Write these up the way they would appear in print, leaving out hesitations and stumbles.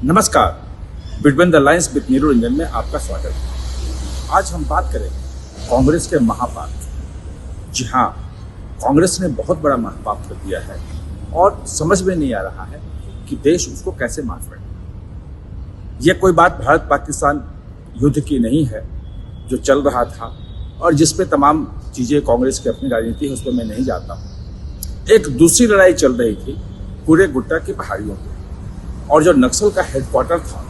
नमस्कार, between the lines with Neeru Ranjan में आपका स्वागत है। आज हम बात करेंगे कांग्रेस के महापाप। जी हाँ, कांग्रेस ने बहुत बड़ा महापाप कर दिया है और समझ में नहीं आ रहा है कि देश उसको कैसे माफ करे। यह कोई बात भारत पाकिस्तान युद्ध की नहीं है जो चल रहा था और जिस पे तमाम चीज़ें कांग्रेस की अपनी राजनीति है, उस पर मैं नहीं जाता हूँ। एक दूसरी लड़ाई चल रही थी पूरे गुट्टा की पहाड़ियों पर, और जो नक्सल का हेडक्वार्टर था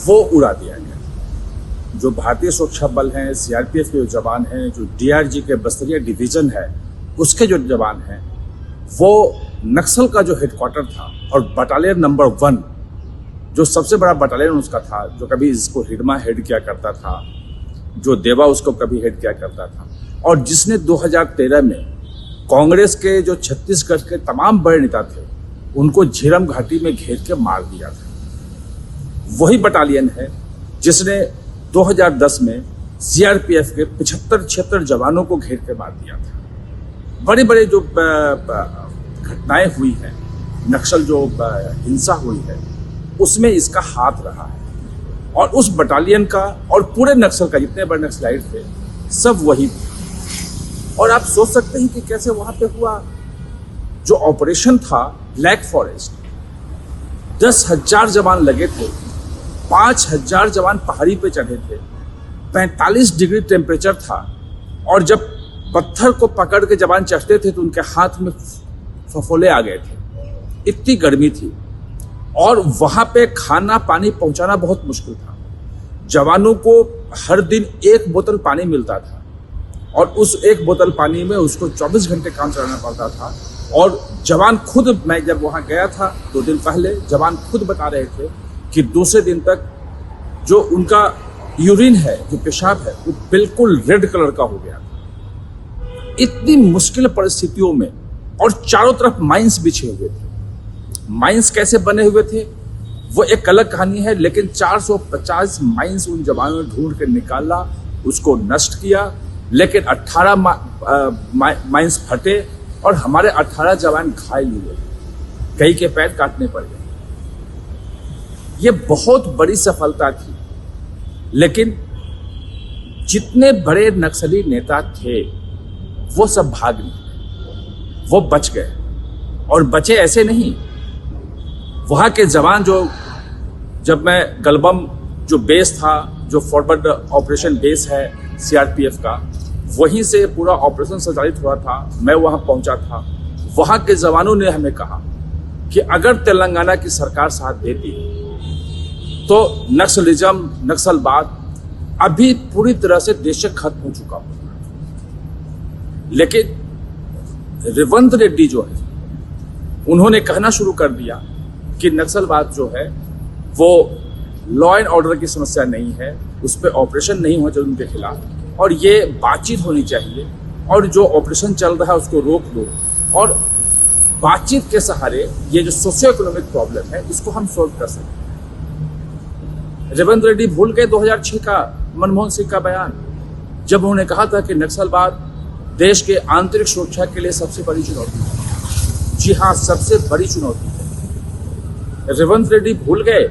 वो उड़ा दिया गया। जो भारतीय सुरक्षा बल हैं, सीआरपीएफ के जो जवान हैं, जो डीआरजी के बस्तरिया डिवीजन है उसके जो जवान हैं, वो नक्सल का जो हेडक्वार्टर था और बटालियन नंबर 1 जो सबसे बड़ा बटालियन उसका था, जो कभी इसको हिडमा हेड किया करता था, जो देवा उसको कभी हेड किया करता था, और जिसने 2013 में कांग्रेस के जो छत्तीसगढ़ के तमाम बड़े नेता थे उनको झीरम घाटी में घेर के मार दिया था। वही बटालियन है जिसने 2010 में सीआरपीएफ के 75-76 जवानों को घेर के मार दिया था। बड़े बड़े जो घटनाएं हुई हैं, नक्सल जो हिंसा हुई है, उसमें इसका हाथ रहा है। और उस बटालियन का और पूरे नक्सल का, जितने बड़े नक्सलाइट थे, सब वही थे। और आप सोच सकते हैं कि कैसे वहां पे हुआ। जो ऑपरेशन था ब्लैक फॉरेस्ट, 10,000 जवान लगे थे, 5,000 जवान पहाड़ी पे चढ़े थे, 45 डिग्री टेम्परेचर था, और जब पत्थर को पकड़ के जवान चढ़ते थे तो उनके हाथ में फफोले आ गए थे, इतनी गर्मी थी। और वहां पे खाना पानी पहुंचाना बहुत मुश्किल था। जवानों को हर दिन 1 बोतल पानी मिलता था और उस 1 बोतल पानी में उसको 24 घंटे काम चलाना पड़ता था। और जवान खुद, मैं जब वहाँ गया था 2 दिन पहले, जवान खुद बता रहे थे कि दूसरे दिन तक जो उनका यूरिन है, जो पेशाब है, वो बिल्कुल रेड कलर का हो गया था। इतनी मुश्किल परिस्थितियों में, और चारों तरफ माइंस बिछे हुए थे। माइंस कैसे बने हुए थे वो एक अलग कहानी है, लेकिन 450 माइंस उन जवानों ने ढूंढ के निकाला, उसको नष्ट किया। लेकिन 18 माइंस फटे और हमारे 18 जवान घायल हुए, कई के पैर काटने पड़ गए। ये बहुत बड़ी सफलता थी। लेकिन जितने बड़े नक्सली नेता थे वो सब भाग निकले, वो बच गए। और बचे ऐसे नहीं, वहां के जवान जो, जब मैं गलबम जो बेस था, जो फॉरवर्ड ऑपरेशन बेस है सीआरपीएफ का, वहीं से पूरा ऑपरेशन संचालित हुआ था, मैं वहां पहुंचा था। वहां के जवानों ने हमें कहा कि अगर तेलंगाना की सरकार साथ देती तो नक्सलिज्म, नक्सलवाद अभी पूरी तरह से देश से खत्म हो चुका होता। लेकिन रेवंत रेड्डी जो है, उन्होंने कहना शुरू कर दिया कि नक्सलवाद जो है वो लॉ एंड ऑर्डर की समस्या नहीं है, उस पर ऑपरेशन नहीं हो चाहिए उनके खिलाफ, और ये बातचीत होनी चाहिए, और जो ऑपरेशन चल रहा है उसको रोक दो, और बातचीत के सहारे ये जो सोशियो इकोनॉमिक प्रॉब्लम है इसको हम सोल्व कर सकते हैं। रेवंत रेड्डी भूल गए 2006 का मनमोहन सिंह का बयान, जब उन्होंने कहा था कि नक्सलवाद देश के आंतरिक सुरक्षा के लिए सबसे बड़ी चुनौती है। जी हाँ, सबसे बड़ी चुनौती है। रेवंत रेड्डी भूल गए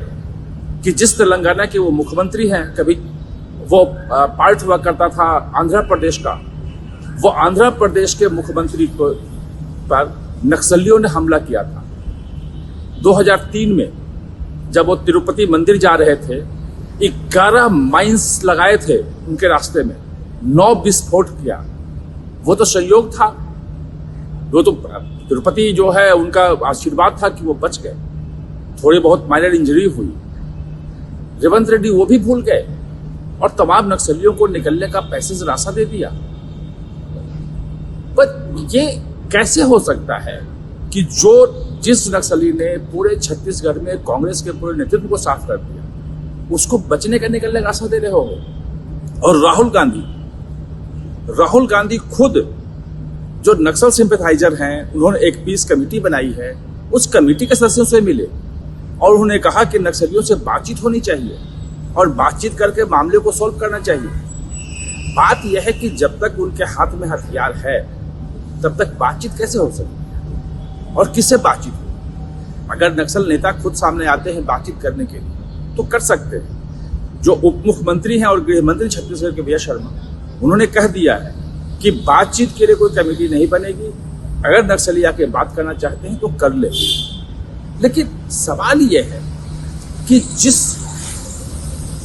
कि जिस तेलंगाना के वो मुख्यमंत्री हैं, कभी वो पार्ट हुआ करता था आंध्र प्रदेश का, वो आंध्र प्रदेश के मुख्यमंत्री पर नक्सलियों ने हमला किया था 2003 में। जब वो तिरुपति मंदिर जा रहे थे, 11 माइंस लगाए थे उनके रास्ते में, 9 विस्फोट किया। वो तो संयोग था, वो तो तिरुपति जो है उनका आशीर्वाद था कि वो बच गए, थोड़ी बहुत माइनर इंजरी हुई। रेवंत रेड्डी वो भी भूल गए और तमाम नक्सलियों को निकलने का पैसेज रास्ता दे दिया। पर ये कैसे हो सकता है कि जिस नक्सली ने पूरे छत्तीसगढ़ में कांग्रेस के पूरे नेतृत्व को साफ कर दिया, उसको बचने का निकलने का रास्ता दे रहे हो। और राहुल गांधी खुद, जो नक्सल सिंपैथाइजर हैं, उन्होंने एक पीस कमेटी बनाई है, उस कमेटी के सदस्यों से मिले और उन्होंने कहा कि नक्सलियों से बातचीत होनी चाहिए और बातचीत करके मामले को सॉल्व करना चाहिए। बात यह है कि जब तक उनके हाथ में हथियार है तब तक बातचीत कैसे हो सकती है और किससे बातचीत हो। अगर नक्सल नेता खुद सामने आते हैं बातचीत करने के लिए तो कर सकते हैं। जो उप मुख्यमंत्री हैं और गृह मंत्री छत्तीसगढ़ के भैया शर्मा, उन्होंने कह दिया है कि बातचीत के लिए कोई कमेटी नहीं बनेगी, अगर नक्सली आके बात करना चाहते हैं तो कर ले। लेकिन सवाल यह है कि जिस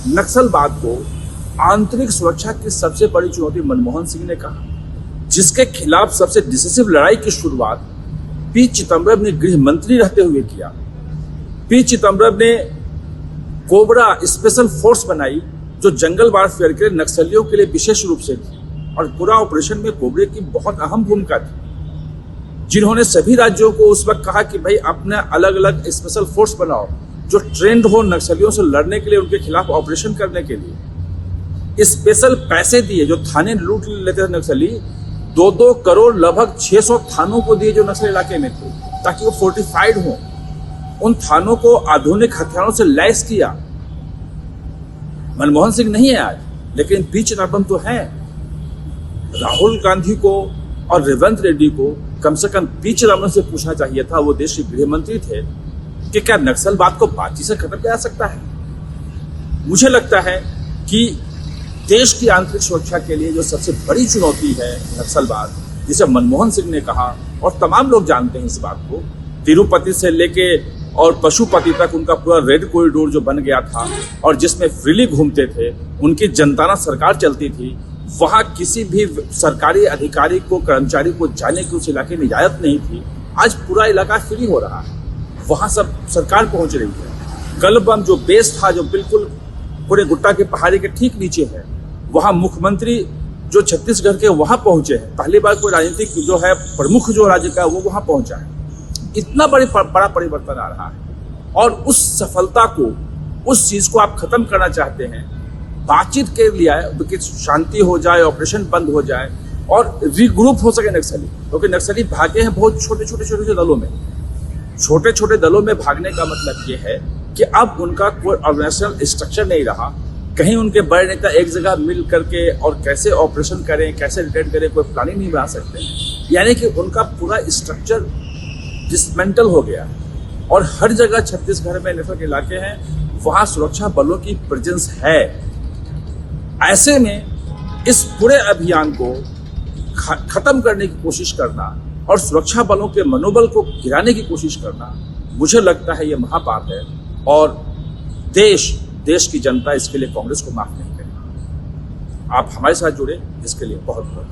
नक्सलवाद को आंतरिक सुरक्षा की सबसे बड़ी चुनौती मनमोहन सिंह ने कहा, जिसके खिलाफ सबसे डिसिसिव लड़ाई की शुरुआत पी चिदम्बरम ने गृह मंत्री रहते हुए किया। पी चिदम्बरम ने कोबरा स्पेशल फोर्स बनाई जो जंगल वारफेयर के नक्सलियों के लिए विशेष रूप से थी, और पूरा ऑपरेशन में कोबरे की बहुत अहम भूमिका थी, जिन्होंने सभी राज्यों को उस वक्त कहा कि भाई अपने अलग अलग स्पेशल फोर्स बनाओ जो ट्रेंड हो नक्सलियों से लड़ने के लिए, उनके खिलाफ ऑपरेशन करने के लिए। स्पेशल पैसे दिए, जो थाने लूट लेते थे नक्सली, 2-2 करोड़ लगभग 600 थानों को दिए जो नक्सल इलाके में थे, ताकि वो फोर्टिफाइड हो। उन थानों को आधुनिक हथियारों से लैस किया। मनमोहन सिंह नहीं है आज, लेकिन पी चिदम्बरम तो है। राहुल गांधी को और रेवंत रेड्डी को कम से कम पी चिदम्बरम से पूछना चाहिए था, वो देश के गृह मंत्री थे, कि क्या नक्सलवाद को बातचीत से खत्म किया जा सकता है। मुझे लगता है कि देश की आंतरिक सुरक्षा के लिए जो सबसे बड़ी चुनौती है नक्सलवाद, जिसे मनमोहन सिंह ने कहा और तमाम लोग जानते हैं इस बात को, तिरुपति से लेके और पशुपति तक उनका पूरा रेड कॉरिडोर जो बन गया था और जिसमें फ्रीली घूमते थे, उनकी जनताना सरकार चलती थी, वहाँ किसी भी सरकारी अधिकारी को, कर्मचारी को जाने की उस इलाके में इजाजत नहीं थी। आज पूरा इलाका फ्री हो रहा है, वहाँ सब सरकार पहुँच रही है। गलबम जो बेस था, जो बिल्कुल पूरे गुट्टा के पहाड़ी के ठीक नीचे है, वहाँ मुख्यमंत्री जो छत्तीसगढ़ के वहाँ पहुँचे हैं। पहली बार कोई राजनीतिक जो है प्रमुख जो राज्य का वो वहाँ पहुँचा है। इतना बड़ा परिवर्तन आ रहा है, और उस सफलता को, उस चीज़ को आप खत्म करना चाहते हैं, बातचीत के लिए कि शांति हो जाए, ऑपरेशन बंद हो जाए और रिग्रुप हो सके नक्सली, क्योंकि नक्सली भागे हैं बहुत छोटे छोटे दलों में। छोटे छोटे दलों में भागने का मतलब ये है कि अब उनका कोई ऑर्गेनाइजेशनल स्ट्रक्चर नहीं रहा। कहीं उनके बड़े नेता एक जगह मिल करके और कैसे ऑपरेशन करें, कैसे रिटेन करें, कोई प्लानिंग नहीं बना सकते। यानी कि उनका पूरा स्ट्रक्चर डिसमेंटल हो गया, और हर जगह छत्तीसगढ़ में नेटवर्क इलाके हैं, वहाँ सुरक्षा बलों की प्रेजेंस है। ऐसे में इस पूरे अभियान को खत्म करने की कोशिश करना और सुरक्षा बलों के मनोबल को गिराने की कोशिश करना, मुझे लगता है ये महापाप है, और देश की जनता इसके लिए कांग्रेस को माफ नहीं करेगी। आप हमारे साथ जुड़े, इसके लिए बहुत बहुत